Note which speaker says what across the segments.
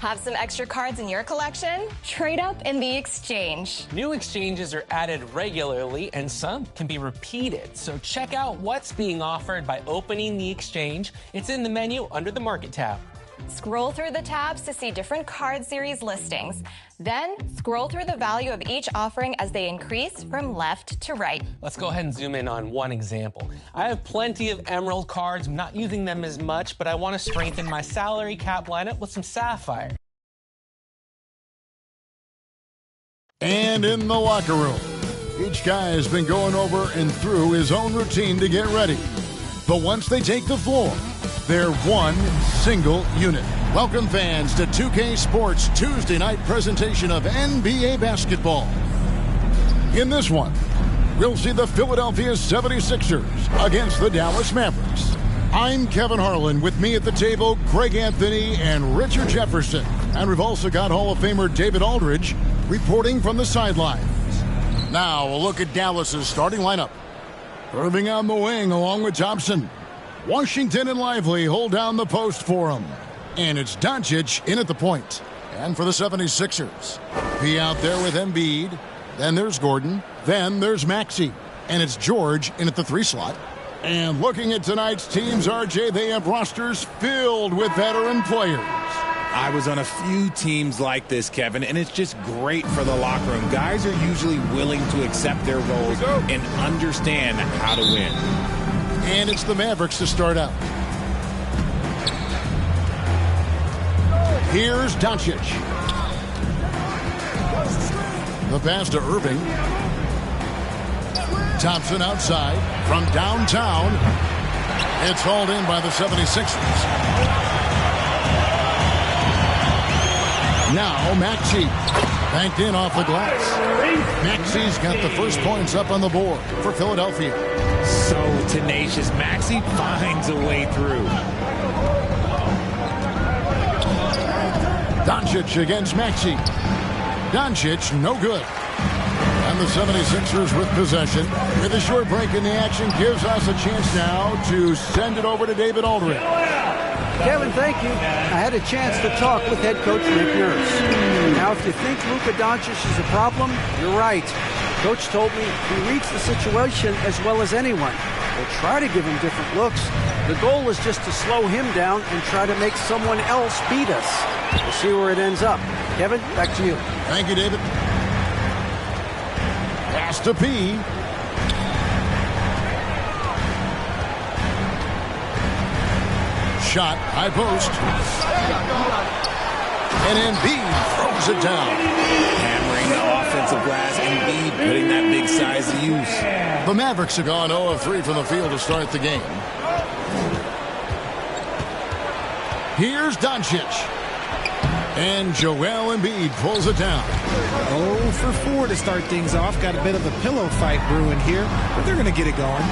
Speaker 1: Have some extra cards in your collection? Trade up in the exchange.
Speaker 2: New exchanges are added regularly and some can be repeated. So check out what's being offered by opening the exchange. It's in the menu under the Market tab.
Speaker 1: Scroll through the tabs to see different card series listings. Then scroll through the value of each offering as they increase from left to right.
Speaker 2: Let's go ahead and zoom in on one example. I have plenty of emerald cards. I'm not using them as much, but I want to strengthen my salary cap lineup with some sapphire.
Speaker 3: And in the locker room, each guy has been going over and through his own routine to get ready. But once they take the floor, they're one single unit. Welcome, fans, to 2K Sports Tuesday night presentation of NBA basketball. In this one, we'll see the Philadelphia 76ers against the Dallas Mavericks. I'm Kevin Harlan. With me at the table, Greg Anthony and Richard Jefferson. And we've also got Hall of Famer David Aldridge reporting from the sidelines. Now, a look at Dallas's starting lineup. Irving on the wing along with Thompson. Washington and Lively hold down the post for him. And it's Doncic in at the point. And for the 76ers, he out there with Embiid. Then there's Gordon. Then there's Maxey. And it's George in at the 3 slot. And looking at tonight's teams, RJ, they have rosters filled with veteran players.
Speaker 4: I was on a few teams like this, Kevin, and it's just great for the locker room. Guys are usually willing to accept their roles and understand how to win.
Speaker 3: And it's the Mavericks to start out. Here's Doncic. The pass to Irving. Thompson outside from downtown. It's hauled in by the 76ers. Now Maxey banked in off the glass. Maxey's got the first points up on the board for Philadelphia.
Speaker 4: So tenacious. Maxey finds a way through.
Speaker 3: Doncic against Maxey. Doncic, no good. And the 76ers with possession. With a short break in the action, gives us a chance now to send it over to David Aldridge.
Speaker 5: Kevin, thank you. I had a chance to talk with head coach Nick Nurse. Now, if you think Luka Doncic is a problem, you're right. Coach told me he reads the situation as well as anyone. We'll try to give him different looks. The goal is just to slow him down and try to make someone else beat us. We'll see where it ends up. Kevin, back to you.
Speaker 3: Thank you, David. Pass to P. Shot, high post. And Embiid throws it down.
Speaker 4: Hammering the offensive glass. Embiid putting that big size to use.
Speaker 3: The Mavericks have gone 0 of 3 from the field to start the game. Here's Doncic. And Joel Embiid pulls it down.
Speaker 4: 0 for 4 to start things off. Got a bit of a pillow fight brewing here, but they're going to get it going.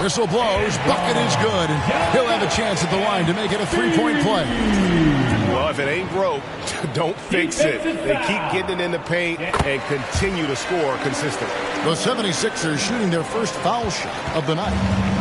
Speaker 3: Whistle blows. Bucket is good. And he'll have a chance at the line to make it a three-point play.
Speaker 6: Well, if it ain't broke, don't fix it. They keep getting it in the paint and continue to score consistently.
Speaker 3: The 76ers shooting their first foul shot of the night.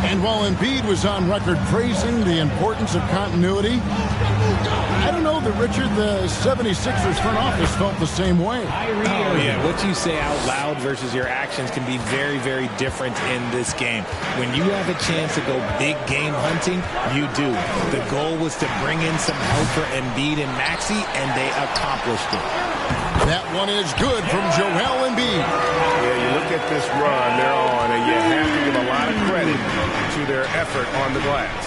Speaker 3: And while Embiid was on record praising the importance of continuity, I don't know that, Richard, the 76ers front office felt the same way.
Speaker 4: Oh, yeah. What you say out loud versus your actions can be very, very different in this game. When you have a chance to go big game hunting, you do. The goal was to bring in some help for Embiid and Maxey, and they accomplished it.
Speaker 3: That one is good from Joel Embiid.
Speaker 6: Yeah, you look at this run they're on, and you have to give a lot of credit to their effort on the glass.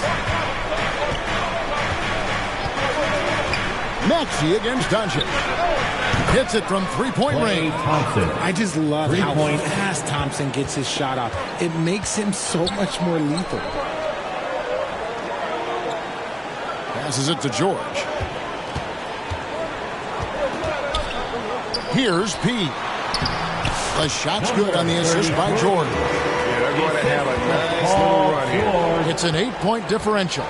Speaker 3: Maxey against Doncic. Hits it from three-point range.
Speaker 4: I just love how fast Thompson gets his shot off. It makes him so much more lethal.
Speaker 3: Passes it to George. Here's P. The shot's good on the assist by Jordan.
Speaker 6: Yeah, they're going to have a nice little run here.
Speaker 3: It's an 8-point differential.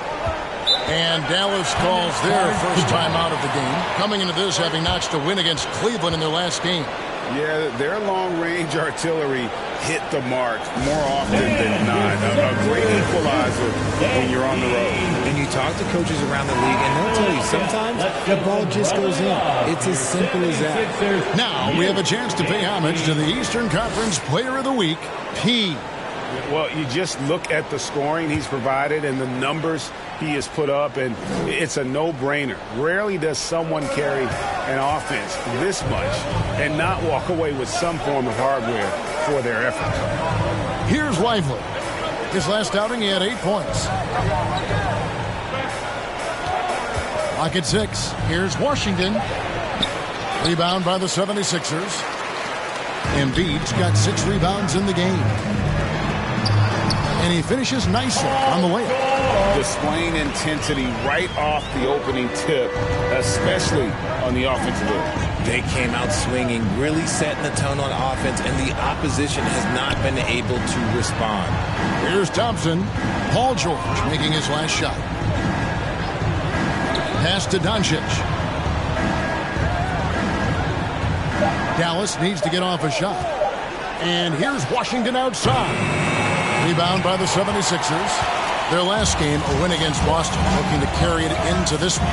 Speaker 3: And Dallas calls their first time out of the game, coming into this having notched a win against Cleveland in their last game.
Speaker 6: Yeah, their long-range artillery hit the mark more often than not. A great equalizer when you're on the road.
Speaker 4: And you talk to coaches around the league, and they'll tell you sometimes the ball just goes in. It's as simple as that.
Speaker 3: Now we have a chance to pay homage to the Eastern Conference Player of the Week, P.
Speaker 6: Well, you just look at the scoring he's provided and the numbers he has put up, and it's a no-brainer. Rarely does someone carry an offense this much and not walk away with some form of hardware for their effort.
Speaker 3: Here's Lively. His last outing, he had 8 points. Lock at 6. Here's Washington. Rebound by the 76ers. Embiid's got 6 rebounds in the game. And he finishes nicely on the layup.
Speaker 6: Displaying intensity right off the opening tip, especially on the offensive end.
Speaker 4: They came out swinging, really setting the tone on offense, and the opposition has not been able to respond.
Speaker 3: Here's Thompson. Paul George making his last shot. Pass to Doncic. Dallas needs to get off a shot. And here's Washington outside. Rebound by the 76ers. Their last game, a win against Boston, looking to carry it into this one.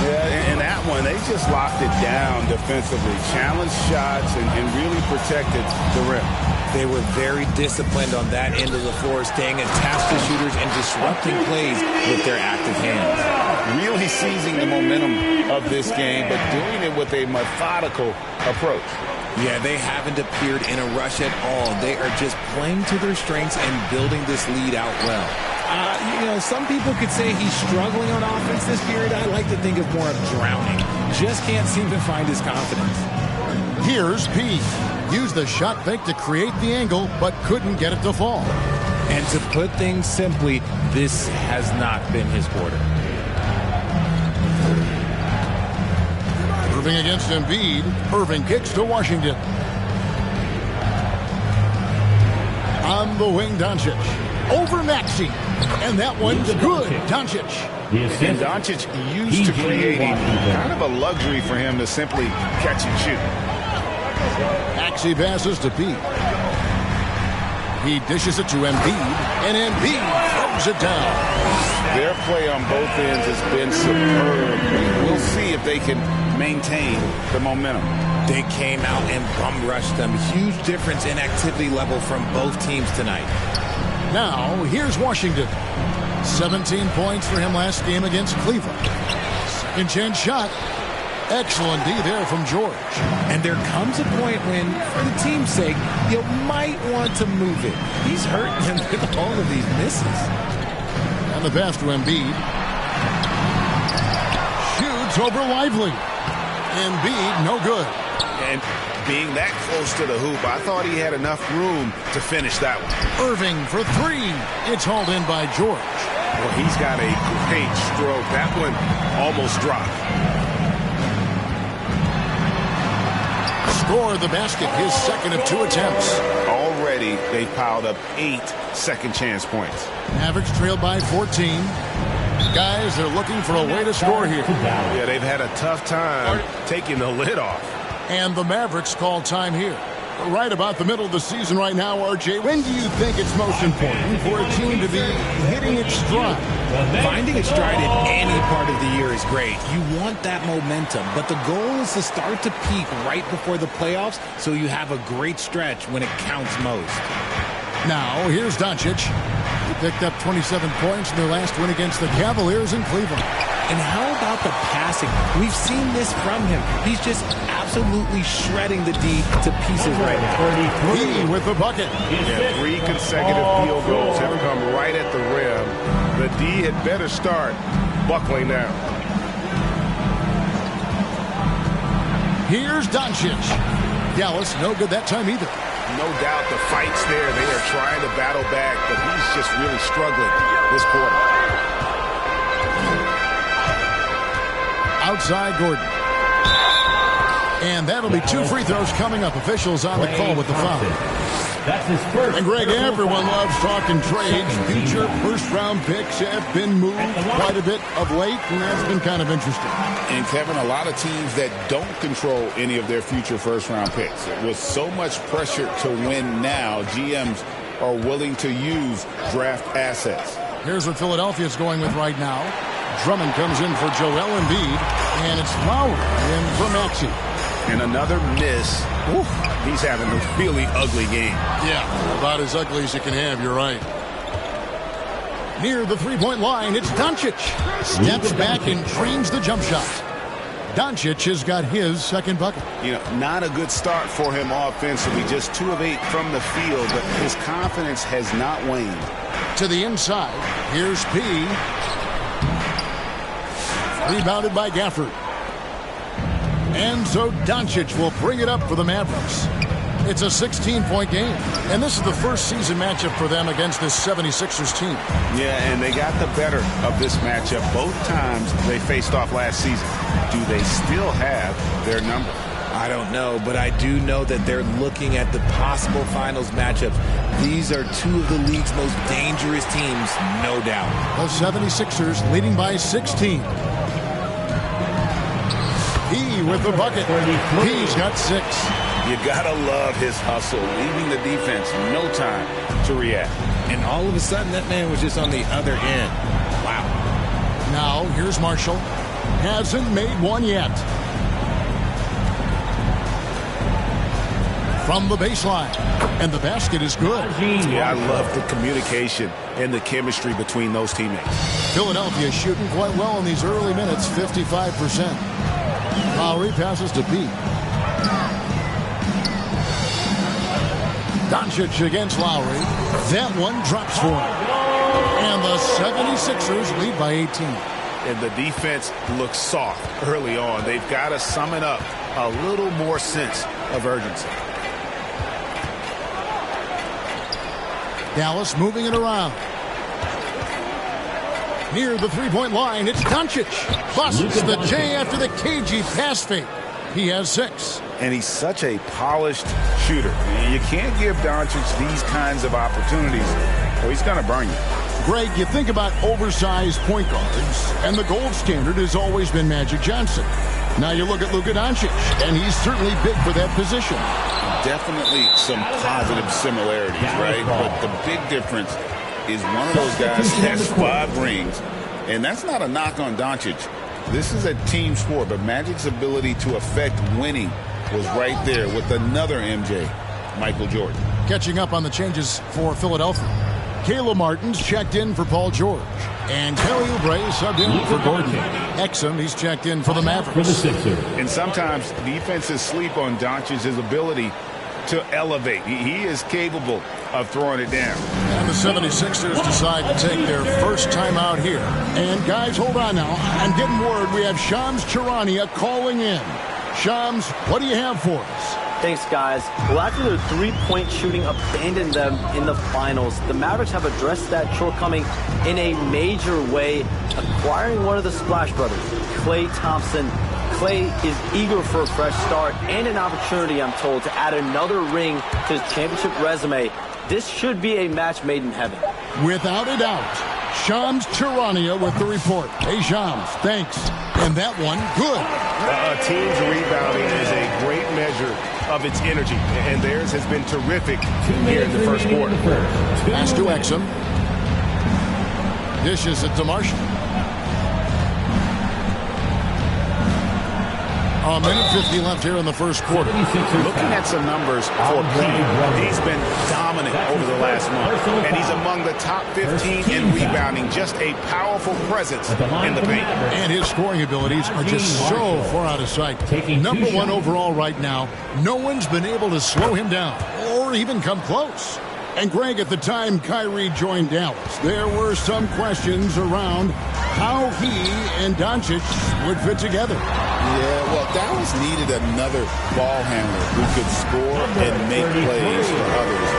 Speaker 6: Yeah, and that one, they just locked it down defensively. Challenged shots and really protected the rim.
Speaker 4: They were very disciplined on that end of the floor, staying attached to shooters and disrupting plays with their active hands.
Speaker 6: Really seizing the momentum of this game, but doing it with a methodical approach.
Speaker 4: Yeah, they haven't appeared in a rush at all. They are just playing to their strengths and building this lead out well. Some people could say he's struggling on offense this period. I like to think of more of drowning. Just can't seem to find his confidence.
Speaker 3: Here's P. Used the shot fake to create the angle, but couldn't get it to fall.
Speaker 4: And to put things simply, this has not been his quarter.
Speaker 3: Irving against Embiid. Irving kicks to Washington. On the wing, Doncic. Over Maxey. And that one's good. Doncic.
Speaker 6: And Doncic used to creating kind of a luxury for him to simply catch and shoot.
Speaker 3: Maxey passes to Pete. He dishes it to Embiid. And Embiid throws it down.
Speaker 6: Their play on both ends has been superb. We'll see if they can maintain the momentum.
Speaker 4: They came out and bum rushed them. Huge difference in activity level from both teams tonight.
Speaker 3: Now, here's Washington. 17 points for him last game against Cleveland. Second chance shot. Excellent D there from George.
Speaker 4: And there comes a point when, for the team's sake, you might want to move it. He's hurting them with all of these misses.
Speaker 3: And the pass to Embiid. Shoots over Lively. Embiid, no good.
Speaker 6: And being that close to the hoop, I thought he had enough room to finish that one.
Speaker 3: Irving for 3. It's hauled in by George.
Speaker 6: Well, he's got a great stroke. That one almost dropped.
Speaker 3: score the basket, his second of 2 attempts.
Speaker 6: Already, they've piled up 8 second chance points.
Speaker 3: Mavericks trailed by 14. Guys, they're looking for a way to score here.
Speaker 6: Yeah, they've had a tough time taking the lid off.
Speaker 3: And the Mavericks call time here. Right about the middle of the season right now, RJ. When do you think it's most important for a team to be hitting its stride?
Speaker 4: Finding its stride in any part of the year is great. You want that momentum, but the goal is to start to peak right before the playoffs so you have a great stretch when it counts most.
Speaker 3: Now, here's Doncic. He picked up 27 points in their last win against the Cavaliers in Cleveland.
Speaker 4: And how about the passing? We've seen this from him. He's just absolutely shredding the D to pieces right now.
Speaker 3: He with the bucket.
Speaker 6: Yeah, 3 consecutive field goals have come right at the rim. The D had better start buckling down.
Speaker 3: Here's Doncic. Dallas, no good that time either.
Speaker 6: No doubt the fight's there. They are trying to battle back, but he's just really struggling this quarter.
Speaker 3: Outside Gordon. And that'll be 2 free throws coming up. Officials on the call with the foul.
Speaker 7: That's his first.
Speaker 3: And Greg, everyone loves talking trades. Future first-round picks have been moved quite a bit of late, and that's been kind of interesting.
Speaker 6: And Kevin, a lot of teams that don't control any of their future first-round picks. With so much pressure to win now, GMs are willing to use draft assets.
Speaker 3: Here's what Philadelphia's going with right now. Drummond comes in for Joel Embiid, and it's Lowry in for Maxey.
Speaker 6: And another miss. Oof, he's having a really ugly game.
Speaker 3: Yeah, about as ugly as you can have, you're right. Near the three-point line, it's Doncic. Steps back and trains the jump shot. Doncic has got his second bucket.
Speaker 6: You know, not a good start for him offensively. Just 2 of 8 from the field, but his confidence has not waned.
Speaker 3: To the inside, here's P. Rebounded by Gafford. And so Doncic will bring it up for the Mavericks. It's a 16-point game. And this is the first season matchup for them against this 76ers team.
Speaker 6: Yeah, and they got the better of this matchup both times they faced off last season. Do they still have their number?
Speaker 4: I don't know, but I do know that they're looking at the possible finals matchups. These are 2 of the league's most dangerous teams, no doubt.
Speaker 3: The 76ers leading by 16. He with the bucket. He's got 6.
Speaker 6: You gotta love his hustle, leaving the defense no time to react.
Speaker 4: And all of a sudden, that man was just on the other end. Wow.
Speaker 3: Now, here's Marshall. Hasn't made one yet. From the baseline. And the basket is good.
Speaker 6: Yeah, I love the communication and the chemistry between those teammates.
Speaker 3: Philadelphia shooting quite well in these early minutes, 55%. Lowry passes to Pete. Doncic against Lowry. That one drops for him. And the 76ers lead by 18.
Speaker 6: And the defense looks soft early on. They've got to summon up a little more sense of urgency.
Speaker 3: Dallas moving it around. Near the three-point line, it's Doncic. Busts the J after the cagey pass fake. He has 6.
Speaker 6: And he's such a polished shooter. You can't give Doncic these kinds of opportunities, or he's going to burn you.
Speaker 3: Greg, you think about oversized point guards, and the gold standard has always been Magic Johnson. Now you look at Luka Doncic, and he's certainly big for that position.
Speaker 6: Definitely some positive similarities, right? But the big difference is one of those guys has 5 rings, and that's not a knock on Doncic. This is a team sport, but Magic's ability to affect winning was right there with another MJ, Michael Jordan.
Speaker 3: Catching up on the changes for Philadelphia. Caleb Martin's checked in for Paul George. And Kelly Oubre subbed in for Gordon. Exum, he's checked in for the Mavericks.
Speaker 6: And sometimes defenses sleep on Doncic's ability to elevate. He is capable of throwing it down.
Speaker 3: And the 76ers decide to take their first time out here. And guys, hold on now. I'm getting word we have Shams Charania calling in. Shams, what do you have for us?
Speaker 8: Thanks, guys. Well, after their three-point shooting abandoned them in the finals, the Mavericks have addressed that shortcoming in a major way, acquiring one of the Splash Brothers, Klay Thompson. Klay is eager for a fresh start and an opportunity, I'm told, to add another ring to his championship resume. This should be a match made in heaven.
Speaker 3: Without a doubt. Shams Charania with the report. Hey, Shams, thanks. And that one, good.
Speaker 6: A team's rebounding is a great measure of its energy, and theirs has been terrific here in the first quarter.
Speaker 3: Pass to Exum. Dishes it to Marshall. A minute 50 left here in the first quarter.
Speaker 6: Looking at some numbers for Pete, he's been dominant over the last month, and he's among the top 15 in rebounding. Just a powerful presence in the paint.
Speaker 3: And his scoring abilities are just so far out of sight. Number one overall right now. No one's been able to slow him down or even come close. And Greg, at the time Kyrie joined Dallas, there were some questions around how he and Doncic would fit together.
Speaker 9: Yeah, well, Dallas needed another ball handler who could score and make plays for others.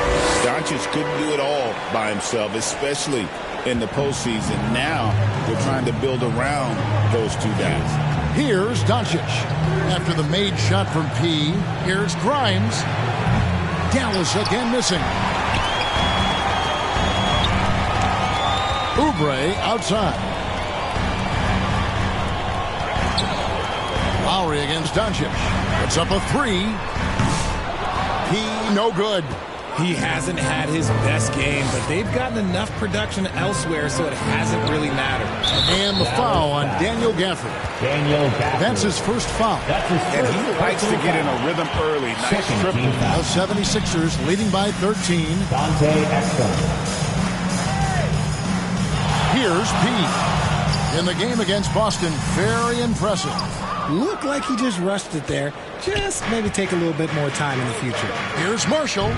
Speaker 9: Doncic couldn't do it all by himself, especially in the postseason. Now they're trying to build around those two guys.
Speaker 3: Here's Doncic. After the made shot from P, here's Grimes. Dallas again missing. Oubre outside. Lowry against Doncic. Puts up a three. He no good.
Speaker 4: He hasn't had his best game, but they've gotten enough production elsewhere, so it hasn't really mattered.
Speaker 3: And the foul on Daniel Gafford. That's his first foul.
Speaker 6: And he likes to get in a rhythm early. Nice triple.
Speaker 3: The 76ers leading by 13. Here's P. In the game against Boston, very impressive.
Speaker 4: Looked like he just rushed it there. Just maybe take a little bit more time in the future.
Speaker 3: Here's Marshall.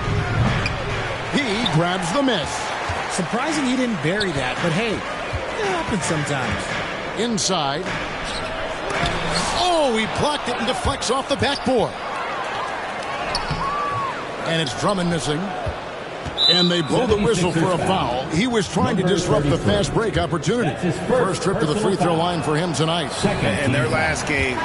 Speaker 3: He grabs the miss.
Speaker 4: Surprising he didn't bury that, but hey, it happens sometimes.
Speaker 3: Inside. Oh, he blocked it and deflects off the backboard. And it's Drummond missing. And they blow the whistle for a foul. He was trying to disrupt the fast break opportunity. First trip to the free throw line for him tonight.
Speaker 6: In their last game,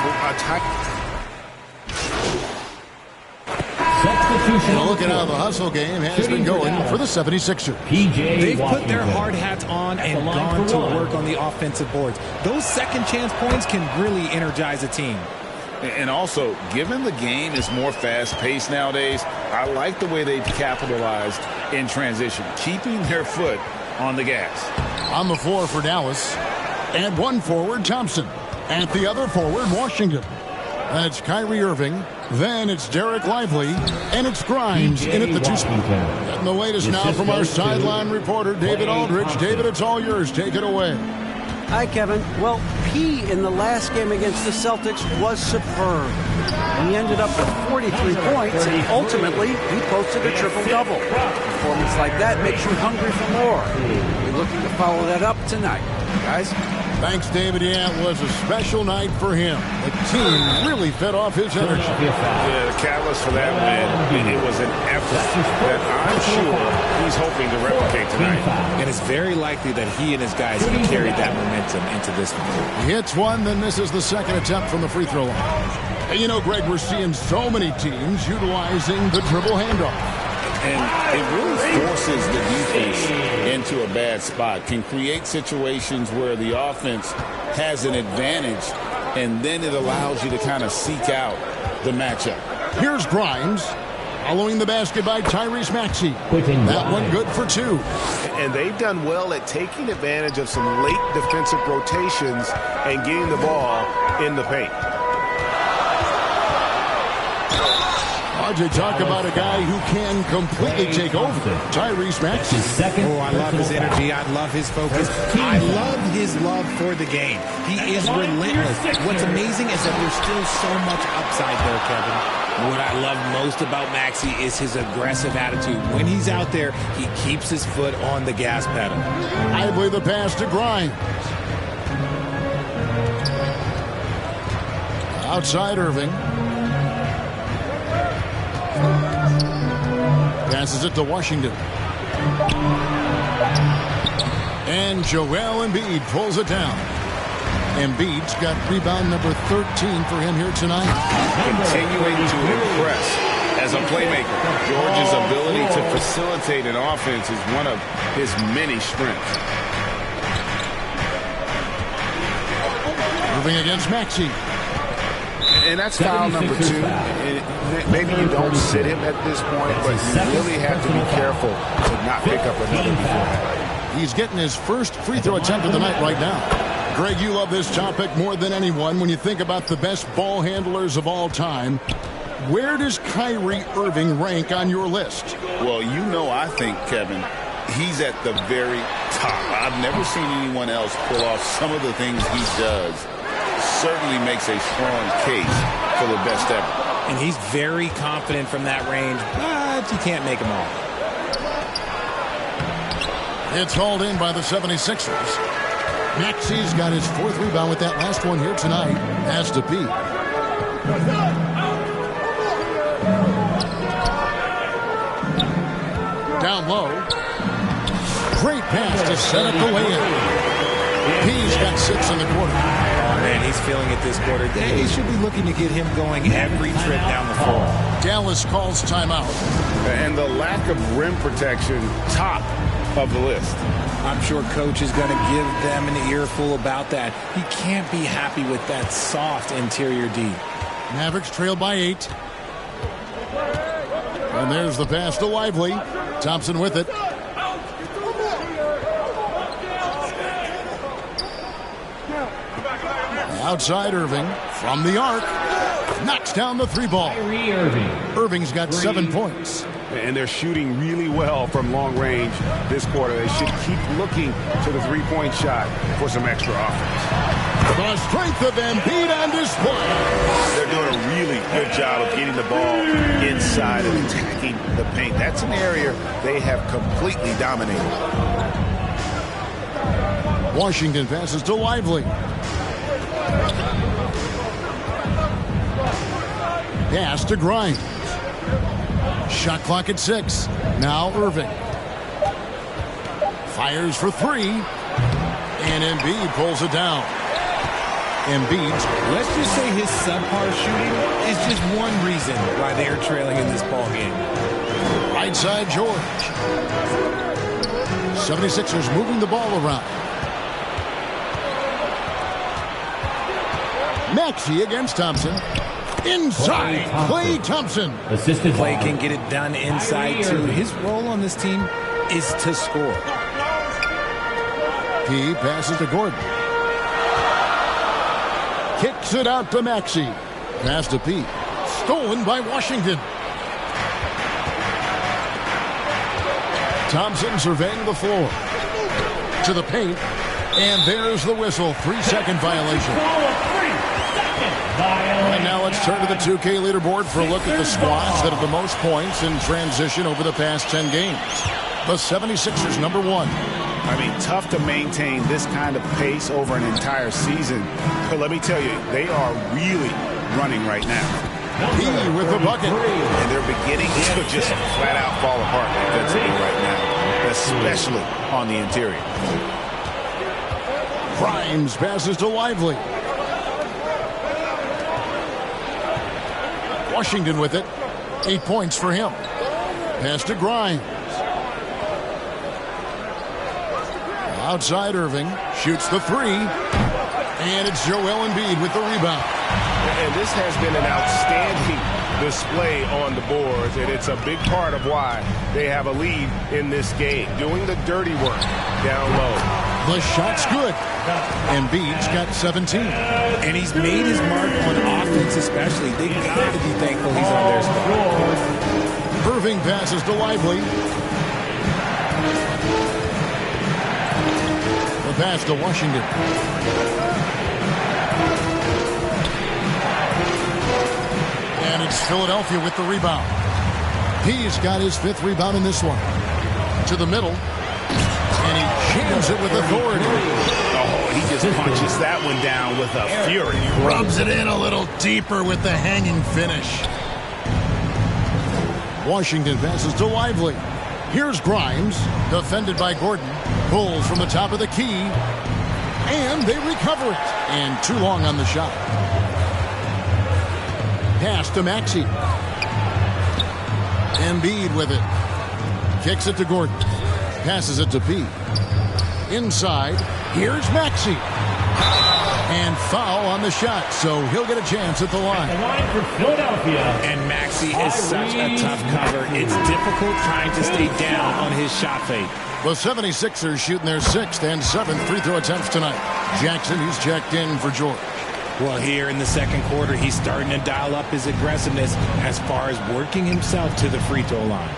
Speaker 3: Look at how the hustle game has been going for the 76ers.
Speaker 4: They've put their hard hats on and gone to work on the offensive boards. Those second chance points can really energize a team.
Speaker 9: And also, given the game is more fast-paced nowadays, I like the way they've capitalized in transition, keeping their foot on the gas.
Speaker 3: On the floor for Dallas. And one forward, Thompson. At the other forward, Washington. That's Kyrie Irving. Then it's Derek Lively. And it's Grimes in at the two spot. Getting the latest now from our sideline reporter, David Aldridge. David, it's all yours. Take it away.
Speaker 5: Hi, Kevin. Well, P in the last game against the Celtics was superb. He ended up with 43 points, and ultimately, he posted a triple-double. Performance like that makes you hungry for more. We're looking to follow that up tonight. Guys?
Speaker 3: Thanks, David. Yeah, it was a special night for him. The team really fed off his energy.
Speaker 6: Yeah, the catalyst for that win, it was an effort that I'm sure he's hoping to replicate tonight.
Speaker 4: And it's very likely that he and his guys can carry that momentum into this one.
Speaker 3: He hits one, then misses the second attempt from the free throw line. And you know, Greg, we're seeing so many teams utilizing the dribble handoff.
Speaker 9: And it really forces the defense into a bad spot, can create situations where the offense has an advantage, and then it allows you to kind of seek out the matchup.
Speaker 3: Here's Grimes, following the basket by Tyrese Maxey. That one good for two.
Speaker 6: And they've done well at taking advantage of some late defensive rotations and getting the ball in the paint.
Speaker 3: To talk about a guy who can completely take over. Tyrese Maxey.
Speaker 4: Oh, I love his energy. I love his focus. I love his love for the game. He is relentless. What's amazing is that there's still so much upside there, Kevin. What I love most about Maxey is his aggressive attitude. When he's out there, he keeps his foot on the gas pedal.
Speaker 3: Idly the pass to Grimes. Outside Irving. Passes it to Washington. And Joel Embiid pulls it down. Embiid's got rebound number 13 for him here tonight.
Speaker 6: Continuing to impress as a playmaker. George's ability to facilitate an offense is one of his many strengths.
Speaker 3: Moving against Maxey.
Speaker 6: And that's foul number 2. Maybe you don't sit him at this point, but you really have to be careful to not pick up another before that.
Speaker 3: He's getting his first free throw attempt of the night right now. Greg, you love this topic more than anyone. When you think about the best ball handlers of all time, where does Kyrie Irving rank on your list?
Speaker 9: Well, you know, I think, Kevin, he's at the very top. I've never seen anyone else pull off some of the things he does. Certainly makes a strong case for the best ever.
Speaker 4: And he's very confident from that range, but you can't make him all.
Speaker 3: It's hauled in by the 76ers. Maxey's got his 4th rebound with that last one here tonight. Has to be. Down low. Great pass to set up the layup. He's got 6 in the quarter.
Speaker 4: Oh, man, he's feeling it this quarter. They should be looking to get him going every trip down the floor.
Speaker 3: Dallas calls timeout.
Speaker 6: And the lack of rim protection, top of the list.
Speaker 4: I'm sure coach is going to give them an earful about that. He can't be happy with that soft interior D.
Speaker 3: Mavericks trail by 8. And there's the pass to Lively. Thompson with it. Outside Irving from the arc. Knocks down the 3-ball. Irving's got 7 points.
Speaker 6: And they're shooting really well from long range this quarter. They should keep looking to the 3-point shot for some extra offense.
Speaker 3: The strength of Embiid on display.
Speaker 9: They're doing a really good job of getting the ball inside and attacking the paint. That's an area they have completely dominated.
Speaker 3: Washington passes to Lively. Pass to Grimes. Shot clock at 6. Now Irving. Fires for 3. And Embiid pulls it down. Embiid's.
Speaker 4: Let's just say his subpar shooting is just one reason why they're trailing in this ball game.
Speaker 3: Right side George. 76ers moving the ball around. Maxey against Thompson. Inside, Klay Thompson.
Speaker 4: Klay can get it done inside, too. His role on this team is to score.
Speaker 3: He passes to Gordon. Kicks it out to Maxey. Pass to Pete. Stolen by Washington. Thompson surveying the floor. To the paint. And there's the whistle. 3-second violation. And now let's turn to the 2K leaderboard for a look at the squads that have the most points in transition over the past 10 games. The 76ers, number 1.
Speaker 6: I mean, tough to maintain this kind of pace over an entire season. But let me tell you, they are really running right now.
Speaker 3: He with the bucket.
Speaker 9: And they're beginning to just flat out fall apart defensively right now, especially on the interior.
Speaker 3: Grimes passes to Lively. Washington with it. 8 points for him. Pass to Grimes. Outside Irving. Shoots the 3. And it's Joel Embiid with the rebound.
Speaker 6: And this has been an outstanding display on the boards, and it's a big part of why they have a lead in this game. Doing the dirty work down low.
Speaker 3: The shot's good. Embiid's got 17.
Speaker 4: And he's made his mark on offense especially. They got to be thankful he's on their spot.
Speaker 3: Irving passes to Lively. The pass to Washington. And it's Philadelphia with the rebound. He's got his 5th rebound in this one. To the middle. And he jams it with authority.
Speaker 6: Oh, he just punches that one down with a fury.
Speaker 3: Rubs it in a little deeper with the hanging finish. Washington passes to Lively. Here's Grimes, defended by Gordon. Pulls from the top of the key. And they recover it. And too long on the shot. Pass to Maxey. Embiid with it. Kicks it to Gordon. Passes it to P. Inside. Here's Maxey. And foul on the shot, so he'll get a chance at the line.
Speaker 7: The line for Philadelphia.
Speaker 4: And Maxey is such a tough cover. It's difficult trying to stay down on his shot fake.
Speaker 3: The 76ers shooting their 6th and 7th free throw attempts tonight. Jackson, he's checked in for George.
Speaker 4: Well, here in the second quarter, he's starting to dial up his aggressiveness as far as working himself to the free throw line.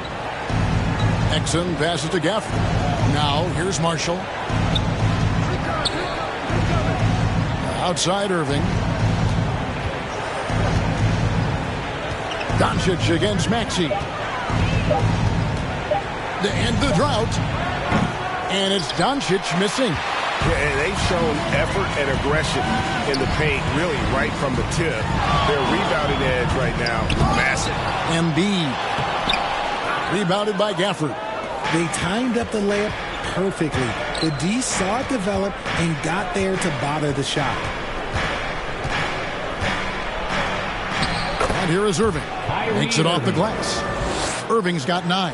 Speaker 3: Exum passes to Gafford. Now, here's Marshall. Outside Irving. Doncic against Maxey. To end the drought. And it's Doncic missing.
Speaker 6: Yeah, they've shown effort and aggression in the paint, really right from the tip. Their rebounding edge right now, massive.
Speaker 3: Embiid. Rebounded by Gafford.
Speaker 4: They timed up the layup perfectly. The D saw it develop and got there to bother the shot.
Speaker 3: And here is Irving. Makes it off the glass. Irving's got 9.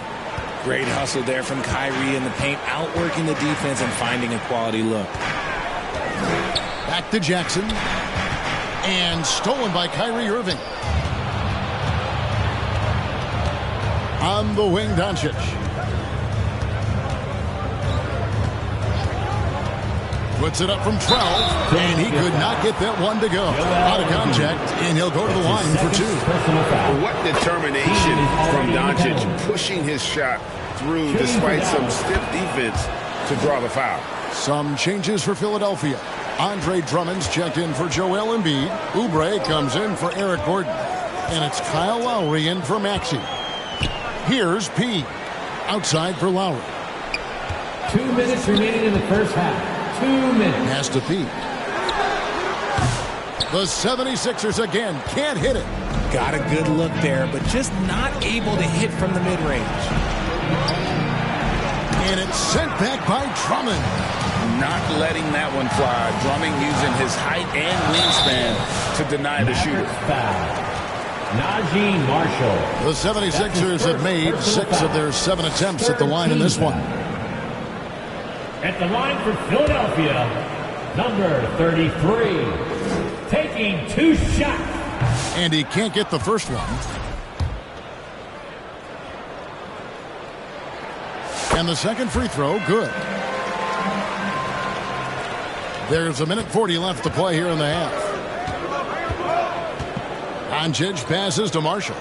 Speaker 4: Great hustle there from Kyrie in the paint, outworking the defense and finding a quality look.
Speaker 3: Back to Jackson. And stolen by Kyrie Irving. On the wing, Doncic. Puts it up from 12, and he could not get that one to go. Out of contact, and he'll go to the line for 2.
Speaker 6: What determination from Doncic pushing his shot through despite some stiff defense to draw the foul.
Speaker 3: Some changes for Philadelphia. Andre Drummond's checked in for Joel Embiid. Oubre comes in for Eric Gordon. And it's Kyle Lowry in for Maxey. Here's P. Outside for Lowry.
Speaker 7: 2 minutes remaining in the first half. 2 minutes.
Speaker 3: Pass to P. The 76ers again can't hit it.
Speaker 4: Got a good look there, but just not able to hit from the mid-range.
Speaker 3: And it's sent back by Drummond.
Speaker 9: Not letting that one fly. Drummond using his height and wingspan to deny the shooter.
Speaker 7: Najee Marshall.
Speaker 3: The 76ers have made 6 of their 7 attempts at the line in this one.
Speaker 7: At the line for Philadelphia, number 33, taking 2 shots.
Speaker 3: And he can't get the first one. And the second free throw, good. There's 1:40 left to play here in the half. Doncic passes to Marshall.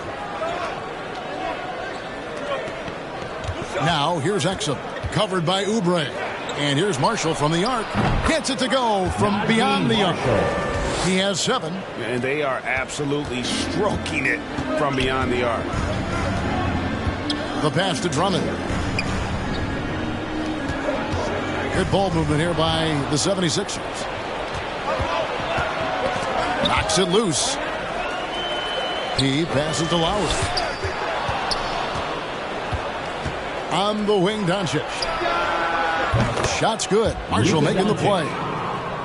Speaker 3: Now here's Exum, covered by Oubre. And here's Marshall from the arc. Gets it to go from beyond the arc. He has 7.
Speaker 6: And they are absolutely stroking it from beyond the arc.
Speaker 3: The pass to Drummond. Good ball movement here by the 76ers. Knocks it loose. He passes to Lowry. On the wing, Doncic. Shot's good. Marshall making the play.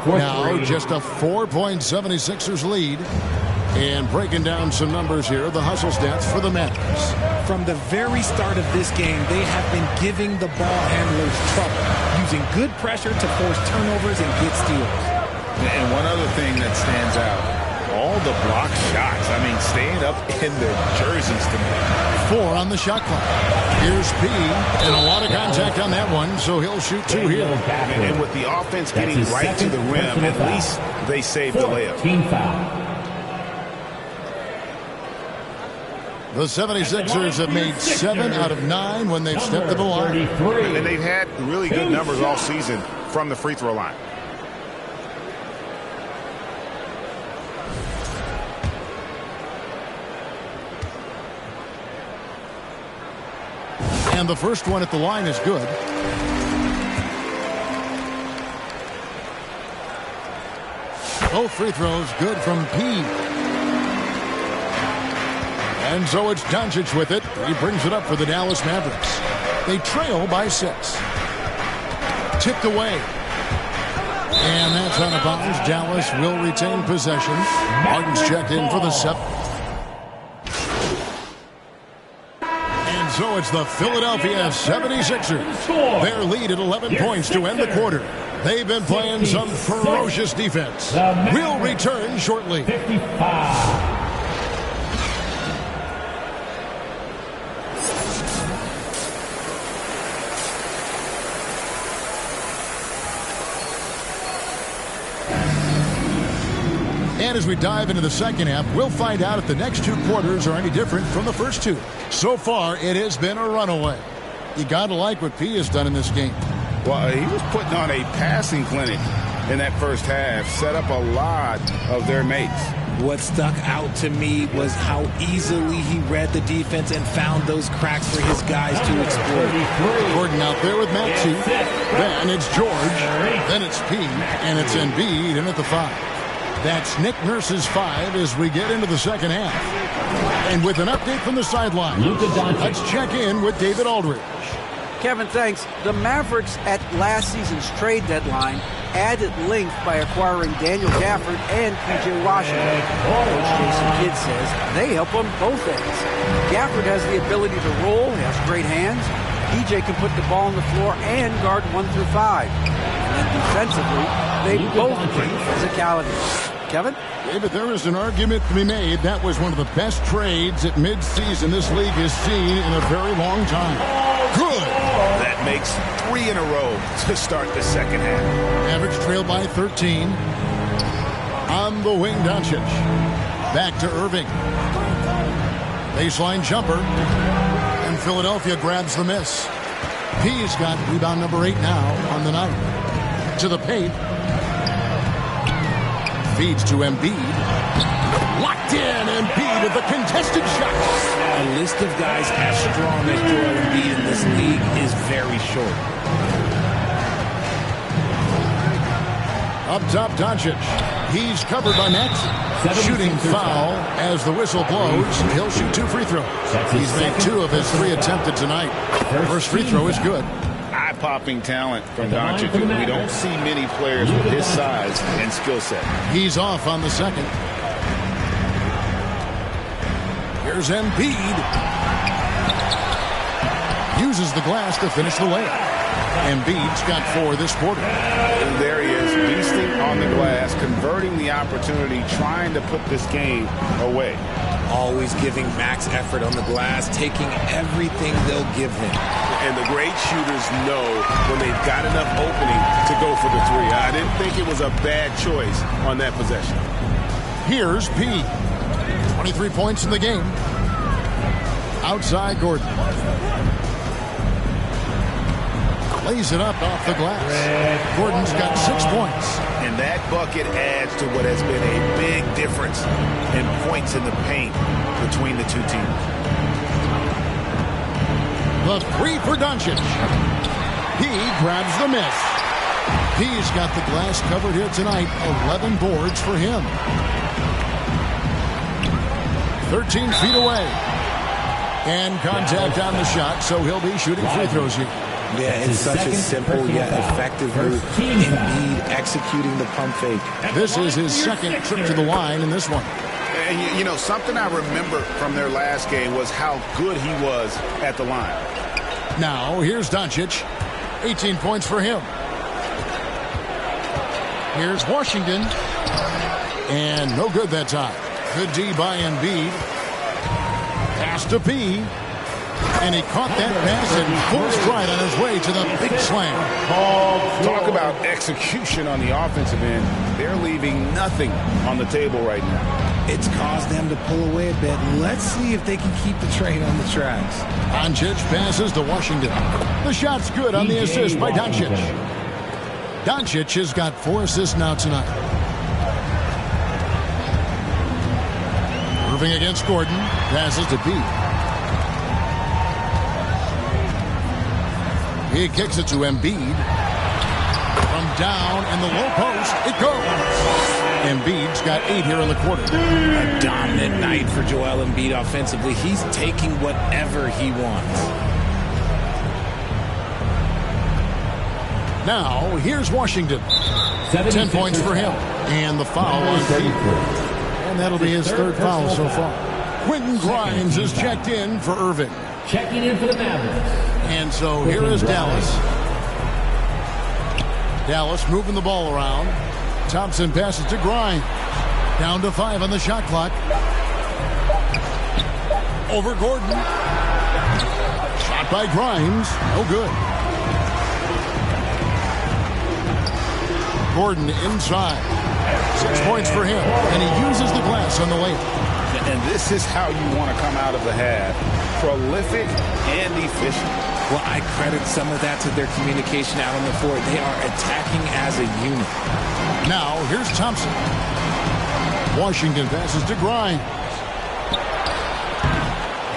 Speaker 3: Now just a 4-point 76ers lead. And breaking down some numbers here, the hustle stats for the Mavericks.
Speaker 4: From the very start of this game, they have been giving the ball handlers trouble, using good pressure to force turnovers and get steals.
Speaker 9: And one other thing that stands out, all the block shots. I mean, staying up in their jerseys tonight.
Speaker 3: 4 on the shot clock. Here's P, and a lot of contact on that one, so he'll shoot 2 here.
Speaker 6: And with the offense getting right to the rim, at least they saved the layup.
Speaker 7: Team foul.
Speaker 3: The 76ers have made 7 out of 9 when they've stepped to the line.
Speaker 6: And they've had really good numbers all season from the free throw line.
Speaker 3: And the first one at the line is good. Both free throws good from P. And so it's Doncic with it. He brings it up for the Dallas Mavericks. They trail by 6. Tipped away. And that's out of bounds. Dallas will retain possession. Martin's checked in for the 7th. And so it's the Philadelphia 76ers. Their lead at 11 points to end the quarter. They've been playing some ferocious defense. We'll return shortly.
Speaker 7: 55.
Speaker 3: And as we dive into the second half, we'll find out if the next 2 quarters are any different from the first 2. So far, it has been a runaway. You got to like what P has done in this game.
Speaker 6: Well, he was putting on a passing clinic in that first half, set up a lot of their mates.
Speaker 4: What stuck out to me was how easily he read the defense and found those cracks for his guys to exploit.
Speaker 3: Gordon out there with Maxey. Then it's George. Then it's P. And it's Embiid in at the 5. That's Nick Nurse's 5 as we get into the second half. And with an update from the sideline, let's check in with David Aldridge.
Speaker 5: Kevin, thanks. The Mavericks at last season's trade deadline added length by acquiring Daniel Gafford and P.J. Washington. Coach Jason Kidd says they help on both ends. Gafford has the ability to roll, he has great hands. P.J. can put the ball on the floor and guard 1 through 5. And then defensively, they both bring physicality. Kevin?
Speaker 3: David, there is an argument to be made. That was one of the best trades at midseason this league has seen in a very long time. Good.
Speaker 6: That makes 3 in a row to start the second half.
Speaker 3: Mavericks trail by 13. On the wing, Doncic. Back to Irving. Baseline jumper. And Philadelphia grabs the miss. P's got rebound number 8 now on the night. To the paint. Feeds to Embiid. Locked in. Embiid with the contested shot.
Speaker 4: A list of guys as strong as Joel Embiid in this league is very short.
Speaker 3: Up top, Doncic. He's covered by Maxey. Shooting foul as the whistle blows. He'll shoot 2 free throws. He's made 2 of his 3 attempted tonight. First free throw is good.
Speaker 6: Eye-popping talent from Doncic. We don't see many players with his size and skill set.
Speaker 3: He's off on the second. Here's Embiid. Uses the glass to finish the layup. Embiid's got 4 this quarter.
Speaker 6: And there he is, beasting on the glass, converting the opportunity, trying to put this game away.
Speaker 4: Always giving max effort on the glass, taking everything they'll give him.
Speaker 6: And the great shooters know when they've got enough opening to go for the 3. I didn't think it was a bad choice on that possession.
Speaker 3: Here's P. 23 points in the game. Outside Gordon. Lays it up off the glass. Gordon's got 6 points.
Speaker 6: And that bucket adds to what has been a big difference in points in the paint between the 2 teams.
Speaker 3: The 3 for Doncic. He grabs the miss. He's got the glass covered here tonight. 11 boards for him. 13 feet away. And contact on the shot, so he'll be shooting free throws here.
Speaker 4: Yeah, it's such a simple yet effective move. Indeed, executing the pump fake.
Speaker 3: This is his second trip to the line in this one.
Speaker 6: And, you know, something I remember from their last game was how good he was at the line.
Speaker 3: Now, here's Doncic. 18 points for him. Here's Washington. And no good that time. Good D by Embiid. Pass to P. And he caught that pass in full stride on his way to the big slam.
Speaker 6: Talk about execution on the offensive end. They're leaving nothing on the table right now.
Speaker 4: It's caused them to pull away a bit. Let's see if they can keep the train on the tracks.
Speaker 3: Doncic passes to Washington. The shot's good on the assist by Doncic. Doncic has got 4 assists now tonight. Irving against Gordon. Passes to B. He kicks it to Embiid. From down in the low post, it goes. Embiid's got 8 here in the quarter.
Speaker 4: A dominant night for Joel Embiid offensively. He's taking whatever he wants.
Speaker 3: Now, here's Washington. 10 points for him. And the foul on Embiid. And that'll be his third foul so far. Quentin Grimes is checked in for Irving.
Speaker 7: Checking in for the Mavericks.
Speaker 3: And so here is Dallas. Dallas moving the ball around. Thompson passes to Grimes. Down to 5 on the shot clock. Over Gordon. Shot by Grimes. No good. Gordon inside. 6 points for him. And he uses the glass on the layup.
Speaker 6: And this is how you want to come out of the half. Prolific and efficient.
Speaker 4: Well, I credit some of that to their communication out on the floor. They are attacking as a unit.
Speaker 3: Now, here's Thompson. Washington passes to Grimes.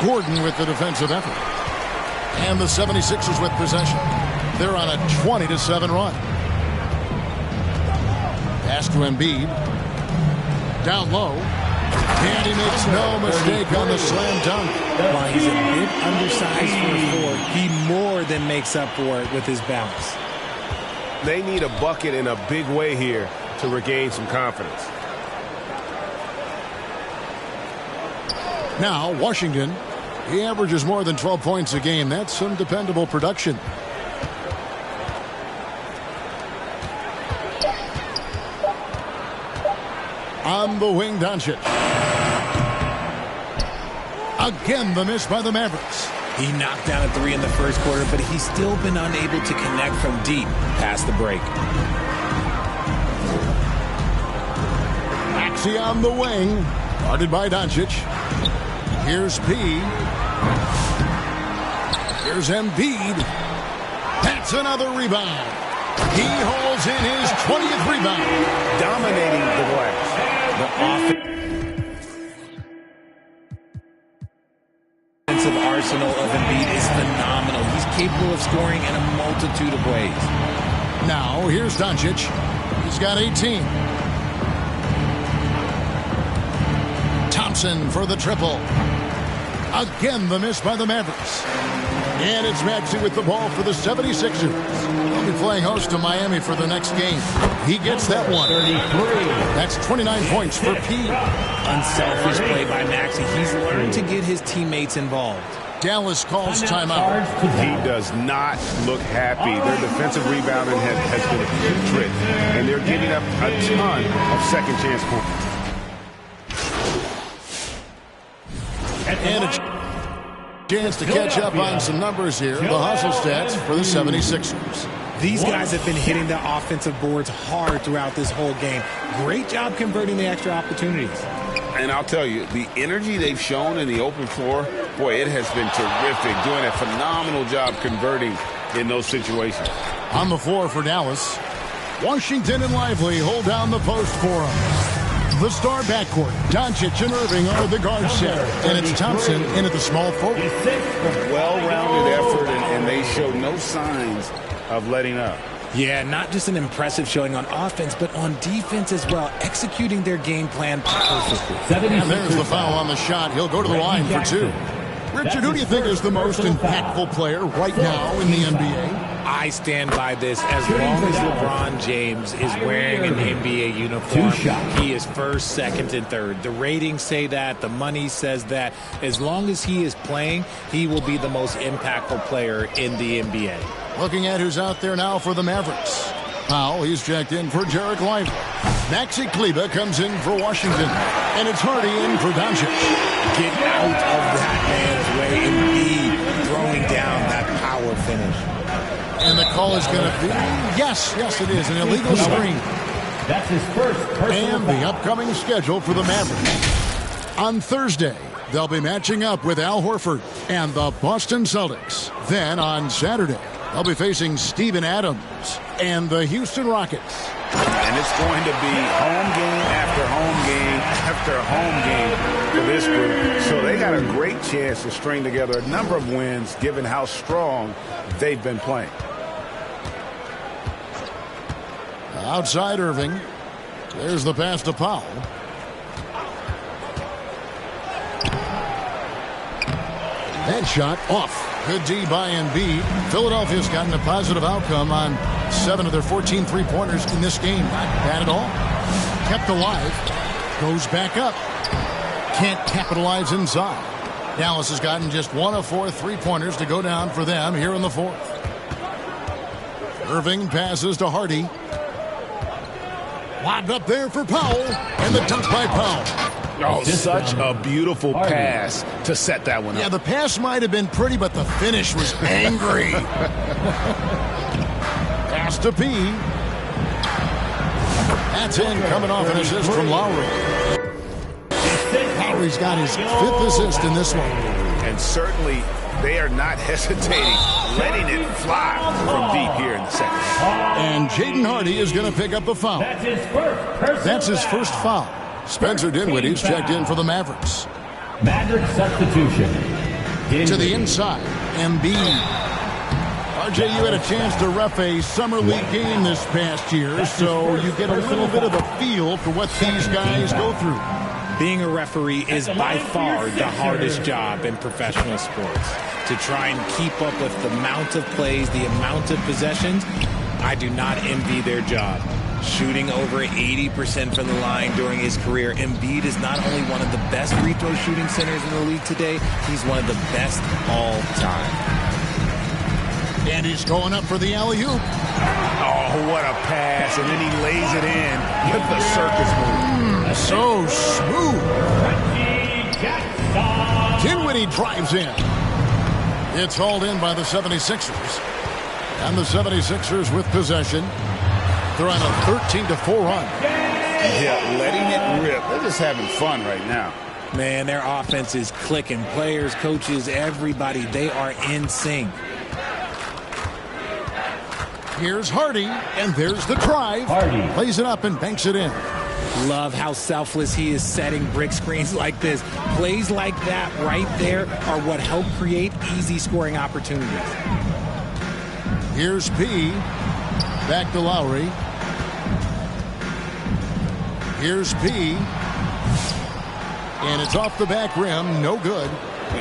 Speaker 3: Gordon with the defensive effort. And the 76ers with possession. They're on a 20-7 run. Pass to Embiid. Down low. And he makes no mistake on the slam dunk.
Speaker 4: While he's a bit undersized for a forward, he more than makes up for it with his bounce.
Speaker 6: They need a bucket in a big way here to regain some confidence.
Speaker 3: Now, Washington. He averages more than 12 points a game. That's some dependable production. On the wing, Doncic. Again, the miss by the Mavericks.
Speaker 4: He knocked down a 3 in the first quarter, but he's still been unable to connect from deep past the break.
Speaker 3: Maxey on the wing. Guarded by Doncic. Here's P. Here's Embiid. That's another rebound. He holds in his 20th rebound.
Speaker 6: Dominating the glass.
Speaker 4: The offensive arsenal of Embiid is phenomenal. He's capable of scoring in a multitude of ways.
Speaker 3: Now, here's Doncic. He's got 18. Thompson for the triple. Again, the miss by the Mavericks. And it's Maxey with the ball for the 76ers. They'll be playing host to Miami for the next game. He gets that one.
Speaker 7: 33.
Speaker 3: That's 29 points for P.
Speaker 4: Unselfish play by Maxey. He's learned to get his teammates involved.
Speaker 3: Dallas calls timeout.
Speaker 6: He does not look happy. Their defensive rebounding has been putrid, and they're giving up a ton of second chance points.
Speaker 3: And a chance to catch up on some numbers here. The hustle stats for the 76ers.
Speaker 4: These guys have been hitting the offensive boards hard throughout this whole game. Great job converting the extra opportunities.
Speaker 6: And I'll tell you, the energy they've shown in the open floor, boy, it has been terrific. Doing a phenomenal job converting in those situations.
Speaker 3: On the floor for Dallas, Washington and Lively hold down the post for him. The star backcourt, Doncic and Irving are the guard set, and it's Thompson in at the small forward.
Speaker 6: Well-rounded effort, and they show no signs of letting up.
Speaker 4: Yeah, not just an impressive showing on offense, but on defense as well, executing their game plan perfectly.
Speaker 3: And there's the foul on the shot. He'll go to the line for 2. Richard, who do you think is the most impactful player right now in the NBA?
Speaker 4: I stand by this. As long as LeBron James is wearing an NBA uniform, he is first, second, and third. The ratings say that. The money says that. As long as he is playing, he will be the most impactful player in the NBA.
Speaker 3: Looking at who's out there now for the Mavericks. Powell, he's checked in for Jarek Lively. Maxi Kleber comes in for Washington. And it's Hardy in for Doncic.
Speaker 4: Get out of that man's way. Indeed, throwing down that power finish.
Speaker 3: And the call is going to be, yes, it is, an illegal screen.
Speaker 7: That's his first personal
Speaker 3: And the upcoming schedule for the Mavericks. On Thursday, they'll be matching up with Al Horford and the Boston Celtics. Then on Saturday, they'll be facing Steven Adams and the Houston Rockets.
Speaker 6: And it's going to be home game after home game after home game for this group. So they got a great chance to string together a number of wins given how strong they've been playing.
Speaker 3: Outside Irving. There's the pass to Powell. That shot off. Good D by Embiid. Philadelphia's gotten a positive outcome on 7 of their 14 three-pointers in this game. Not bad at all. Kept alive. Goes back up. Can't capitalize inside. Dallas has gotten just 1 of 4 three-pointers to go down for them here in the fourth. Irving passes to Hardy. Lobbed up there for Powell. And the dunk by Powell.
Speaker 6: Oh, such a beautiful pass to set that one up.
Speaker 3: Yeah, the pass might have been pretty, but the finish was angry. Pass to P. That's in, coming off an assist from Lowry. Lowry's got his 5th assist in this one.
Speaker 6: And certainly they are not hesitating, letting it fly from deep here in the second half.
Speaker 3: And Jaden Hardy is going to pick up the foul. That's his first foul. Spencer Dinwiddie's checked in for the Mavericks.
Speaker 7: Maverick substitution.
Speaker 3: To the inside, Embiid. RJ, you had a chance to ref a summer league game this past year, so you get a little bit of a feel for what these guys go through.
Speaker 4: Being a referee is by far the hardest job in professional sports. To try and keep up with the amount of plays, the amount of possessions, I do not envy their job. Shooting over 80% from the line during his career, Embiid is not only one of the best free throw shooting centers in the league today, he's one of the best all time.
Speaker 3: And he's going up for the alley-oop.
Speaker 6: Oh, what a pass. And then he lays it in with the circus move.
Speaker 3: So smooth. Dinwiddie drives in. It's hauled in by the 76ers. And the 76ers with possession. They're on a 13-4 run.
Speaker 6: Yeah, letting it rip. They're just having fun right now.
Speaker 4: Man, their offense is clicking. Players, coaches, everybody, they are in sync.
Speaker 3: Here's Hardy, and there's the drive.
Speaker 7: Hardy
Speaker 3: plays it up and banks it in.
Speaker 4: Love how selfless he is setting brick screens like this. Plays like that right there are what help create easy scoring opportunities.
Speaker 3: Here's P. Back to Lowry. Here's P. And it's off the back rim. No good.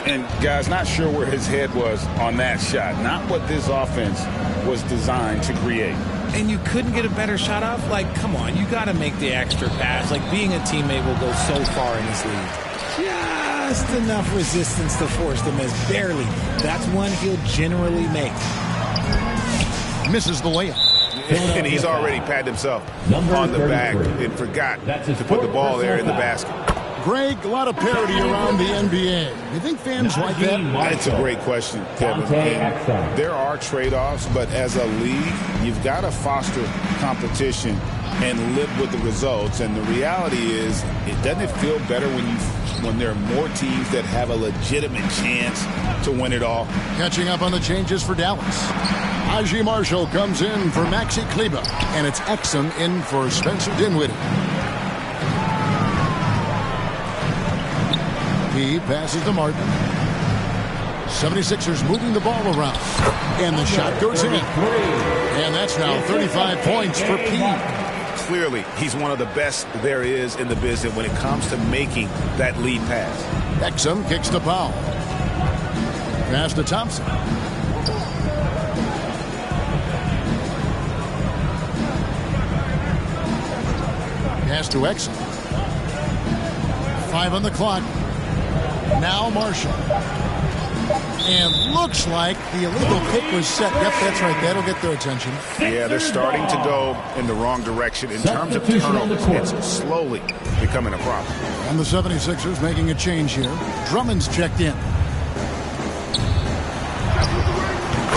Speaker 6: And, guys, not sure where his head was on that shot. Not what this offense was designed to create.
Speaker 4: And you couldn't get a better shot off? Like, come on, you got to make the extra pass. Like, being a teammate will go so far in this league. Just enough resistance to force the miss. Barely. That's one he'll generally make.
Speaker 3: Misses the layup.
Speaker 6: And he's already patted himself on the back and forgot to put the ball there in the basket.
Speaker 3: Greg, a lot of parity around the NBA. You think fans like that?
Speaker 6: That's a great question, Kevin. And there are trade-offs, but as a league, you've got to foster competition and live with the results. And the reality is, doesn't it feel better when there are more teams that have a legitimate chance to win it all?
Speaker 3: Catching up on the changes for Dallas. Najee Marshall comes in for Maxi Kleber, and it's Exum in for Spencer Dinwiddie. He passes to Martin. 76ers moving the ball around. And the shot goes in. And that's now 35 points for P.
Speaker 6: Clearly, he's one of the best there is in the business when it comes to making that lead pass.
Speaker 3: Exum kicks to Powell. Pass to Thompson. Pass to Exum. 5 on the clock. Now Marshall. And looks like the illegal kick was set. Yep, that's right. That'll get their attention.
Speaker 6: Yeah, they're starting to go in the wrong direction in terms of turnovers. It's slowly becoming a problem.
Speaker 3: And the 76ers making a change here. Drummond's checked in.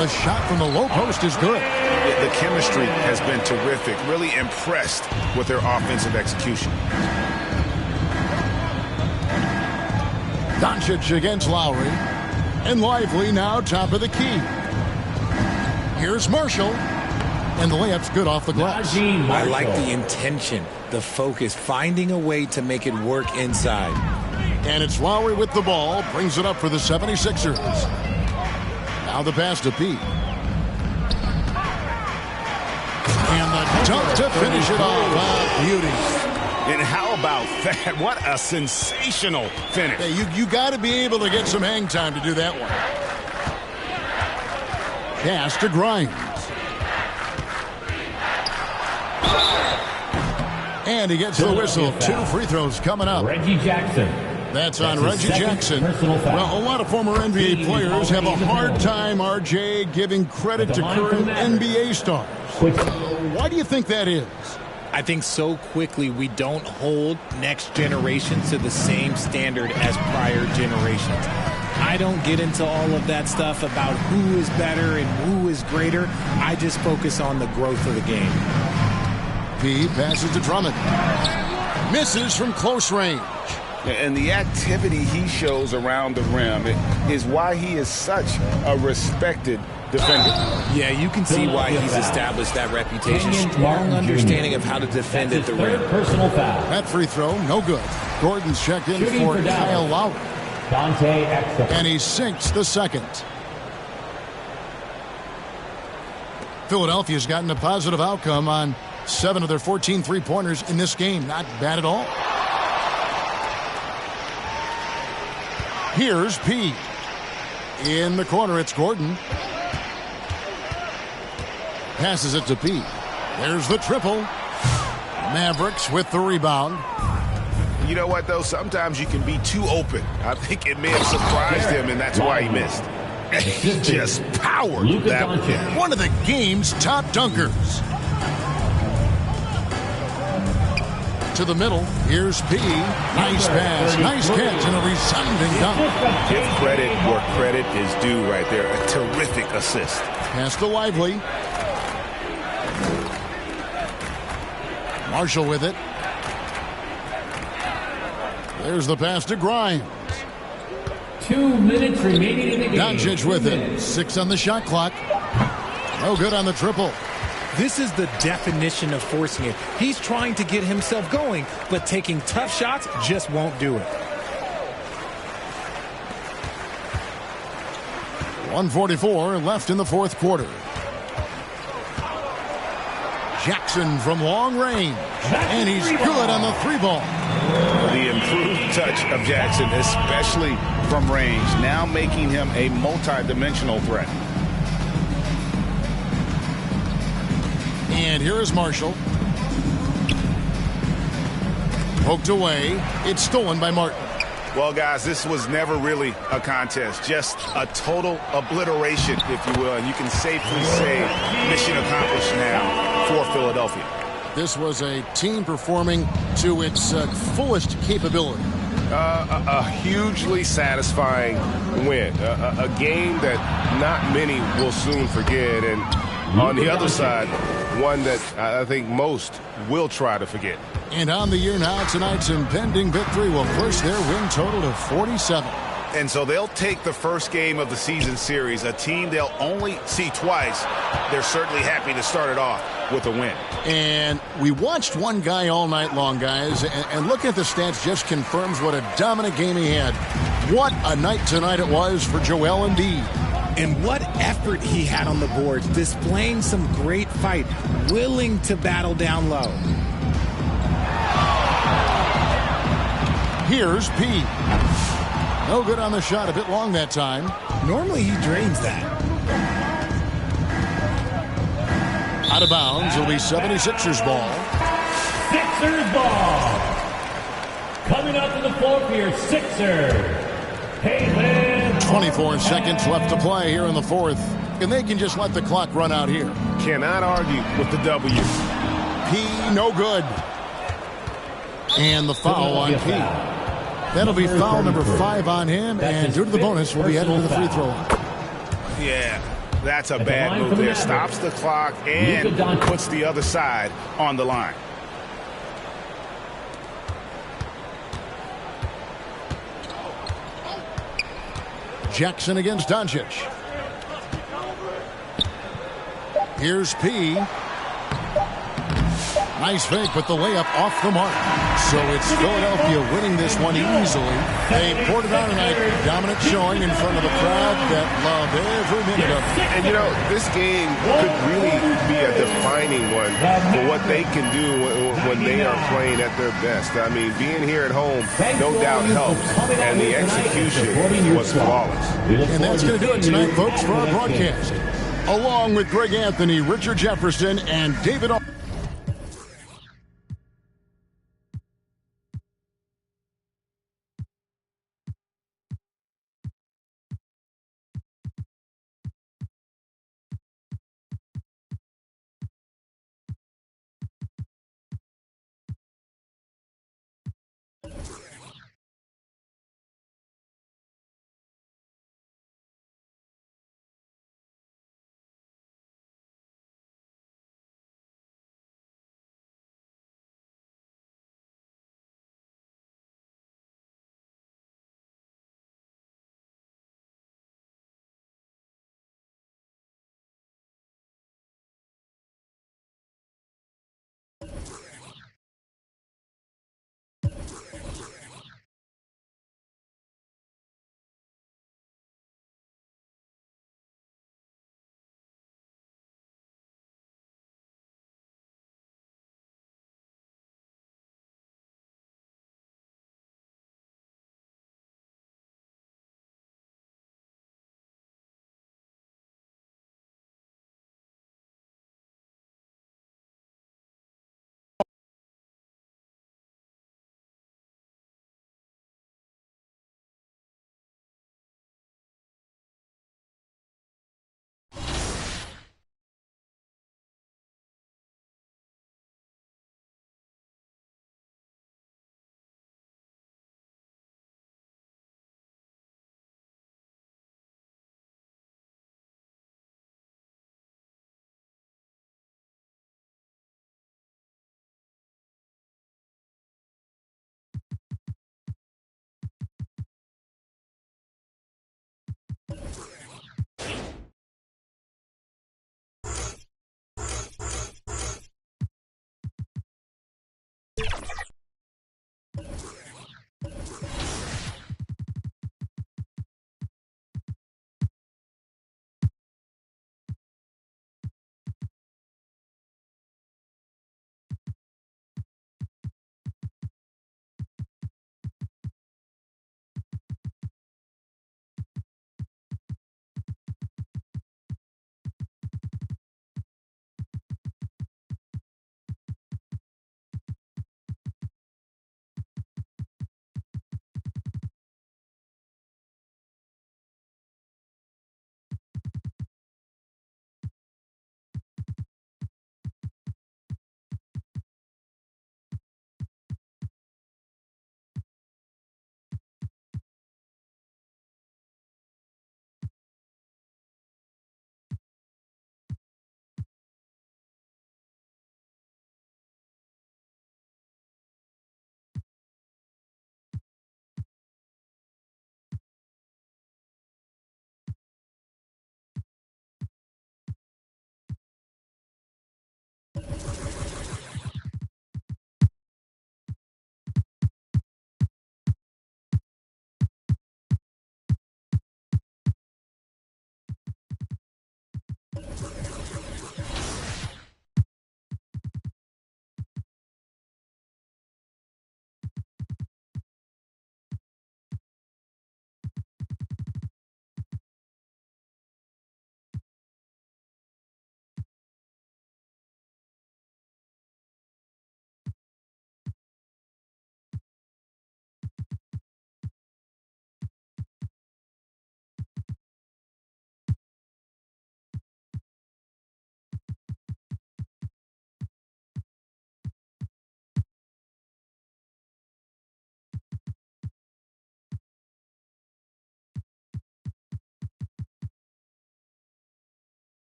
Speaker 3: The shot from the low post is good.
Speaker 6: The chemistry has been terrific. Really impressed with their offensive execution.
Speaker 3: Doncic against Lowry. And Lively now top of the key. Here's Marshall. And the layup's good off the glass.
Speaker 4: I like the intention, the focus, finding a way to make it work inside.
Speaker 3: And it's Lowry with the ball. Brings it up for the 76ers. Now the pass to P. And the dunk to finish it off. Beauty.
Speaker 6: And how about that? What a sensational finish.
Speaker 3: Hey, you got to be able to get some hang time to do that one. Pass to Grimes. And he gets the whistle. 2 free throws coming up.
Speaker 7: Reggie Jackson.
Speaker 3: That's on Reggie Jackson. Well, a lot of former NBA players have a hard time, RJ, giving credit to current NBA stars. Why do you think that is?
Speaker 4: I think so quickly we don't hold next generation to the same standard as prior generations. I don't get into all of that stuff about who is better and who is greater. I just focus on the growth of the game.
Speaker 3: P passes to Drummond. Misses from close range.
Speaker 6: And the activity he shows around the rim is why he is such a respected defender.
Speaker 4: Yeah, you can see why he's established that reputation. Strong understanding of how to defend at the rim.
Speaker 7: Personal foul.
Speaker 3: That free throw, no good. Gordon's checked in for Kyle Lowry. And he sinks the second. Philadelphia's gotten a positive outcome on 7 of their 14 three-pointers in this game. Not bad at all. Here's P. In the corner, it's Gordon. Passes it to P. There's the triple. Mavericks with the rebound.
Speaker 6: You know what, though? Sometimes you can be too open. I think it may have surprised him, and that's why he missed. He just powered that one.
Speaker 3: One of the game's top dunkers. To the middle. Here's P. Nice pass. Nice catch and a resounding dunk.
Speaker 6: Give credit where credit is due right there. A terrific assist.
Speaker 3: Pass to Lively. Marshall with it. There's the pass to Grimes.
Speaker 7: 2 minutes remaining in the game.
Speaker 3: Doncic with it. 6 on the shot clock. No good on the triple.
Speaker 4: This is the definition of forcing it. He's trying to get himself going, but taking tough shots just won't do it.
Speaker 3: 1:44 left in the fourth quarter. Jackson from long range. And he's good on the 3-ball.
Speaker 6: The improved touch of Jackson, especially from range, now making him a multi-dimensional threat.
Speaker 3: And here is Marshall. Poked away. It's stolen by Martin.
Speaker 6: Well, guys, this was never really a contest. Just a total obliteration, if you will. And you can safely say mission accomplished now for Philadelphia.
Speaker 3: This was a team performing to its fullest capability.
Speaker 6: A hugely satisfying win. A game that not many will soon forget. And on the other side, one that I think most will try to forget.
Speaker 3: And on the year now, tonight's impending victory will push their win total to 47.
Speaker 6: And so they'll take the first game of the season series, a team they'll only see twice. They're certainly happy to start it off with a win.
Speaker 3: And we watched one guy all night long, guys, and looking at the stats just confirms what a dominant game he had. What a night tonight it was for Joel Embiid.
Speaker 4: And what effort he had on the boards, displaying some great fight, willing to battle down low.
Speaker 3: Here's P. No good on the shot, a bit long that time.
Speaker 4: Normally he drains that.
Speaker 3: Out of bounds, it'll be 76ers ball.
Speaker 7: Sixers ball. Coming up to the floor for your Sixers.
Speaker 3: 24 seconds left to play here in the fourth. And they can just let the clock run out here.
Speaker 6: Cannot argue with the W.
Speaker 3: P, no good. And the foul on P. That'll be foul number 5 on him, and due to the bonus, we'll be headed to the free throw line.
Speaker 6: Yeah, that's a bad move there. Stops the clock and puts the other side on the line.
Speaker 3: Jackson against Doncic. Here's P. Nice fake, but the layup off the mark. So it's Philadelphia winning this one easily. They poured it on tonight. Dominant showing in front of a crowd that loved every minute of it.
Speaker 10: And, you know, this game could really be a defining one for what they can do when they are playing at their best. I mean, being here at home, no doubt helps. And the execution was flawless.
Speaker 3: And that's going to do it tonight, folks, for our broadcast. Along with Greg Anthony, Richard Jefferson, and David